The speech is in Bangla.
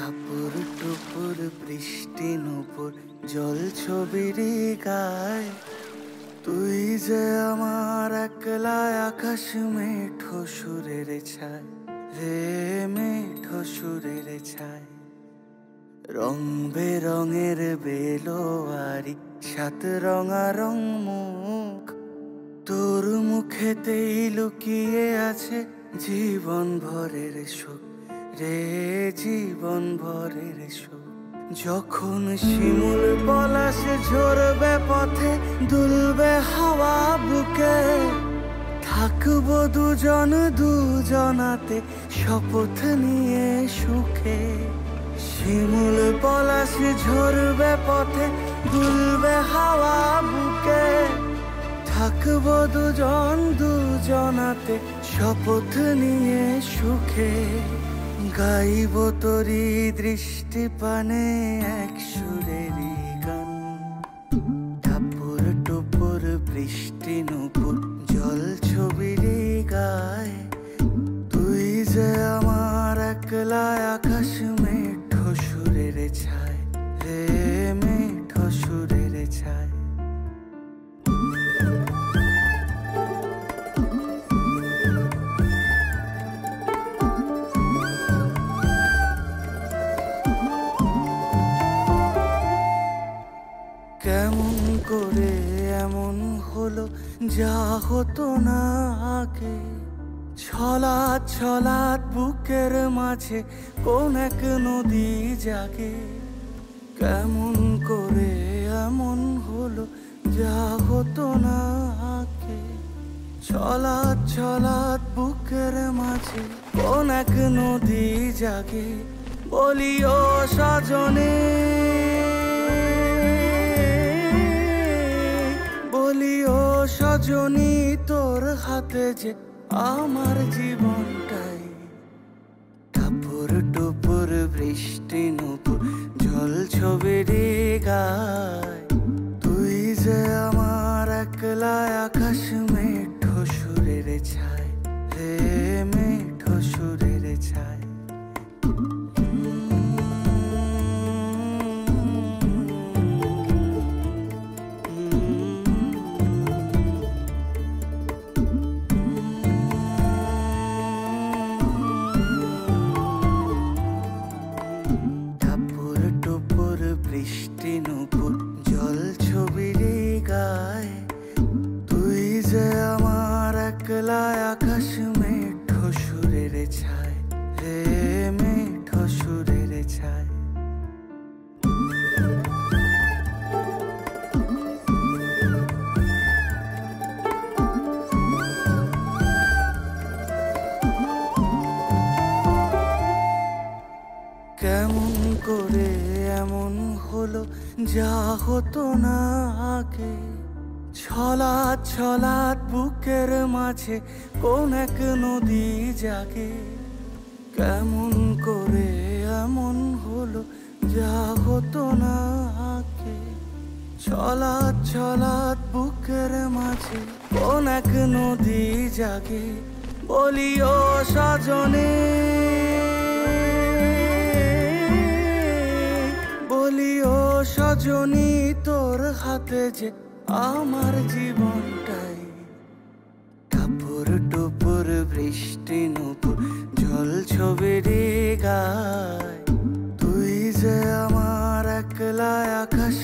টাপুর টুপুর বৃষ্টি নুপুর জল ছবির গায়, তুই যে আমার একলা আকাশ মেঠো সুরের ছায় রে, মেঠো সুরের ছায়। রং বেরঙের বেলোয়ারি সাত রঙারং মুখ, তোর মুখেতেই লুকিয়ে আছে জীবন ভরের সুখ রে, জীবন ভরের সুখ। যখন শিমুল পলাশ ঝরবে পথে, দুলবে হাওয়া বুকে, থাকবো দুজন দুজনাতে শপথ নিয়ে সুখে। শিমুল পলাশ ঝরবে পথে, দুলবে হাওয়া বুকে, থাকবো দুজন দুজনাতে শপথ নিয়ে সুখে। গাইব তোরি দৃষ্টি পানে এক সুরেরই গান, টাপুর টুপুর বৃষ্টি নুপুর জল ছবির গায়, তুই যে আমার একলা আকাশ মেঠো সুরের ছায় রে, মেঠো সুরের ছায়। কেমন করে এমন হলো যা হতো না আগে, ছলাৎ ছলাৎ বুকের মাঝে কোন এক নদী জাগে। কেমন করে এমন হলো যা হতো না আগে, ছলাৎ ছলাৎ বুকের মাঝে কোন এক নদী জাগে। বলি ও সজনে, বলি ও সজনী, তোর হাতে যে আমার জীবনটাই। টাপুর টুপুর বৃষ্টি নুপুর জল ছবির গায়, তুই যে আমার একলা আকাশ মেঠো সুরের ছায় রে, মেঠো সুরের ছায়। বৃষ্টি নুপুর জল ছবির গায়, তুই যে আমার একলা আকাশ মেঠো সুরের ছায় রে, মেঠো সুরের ছায়। কেমন করে এমন হলো যা হতো না আগে, ছলাৎ ছলাৎ বুকের মাঝে কোন এক নদী জাগে। কেমন করে এমন হলো যা হতো না আগে, ছলাৎ ছলাৎ বুকের মাঝে কোন এক নদী জাগে। বলি ও সজনে, বলি ও সজনী, তোর হাতে যে আমার জীবনটাই। টাপুর টুপুর বৃষ্টি নুপুর জল ছবির গায়, তুই যে আমার একলা আকাশ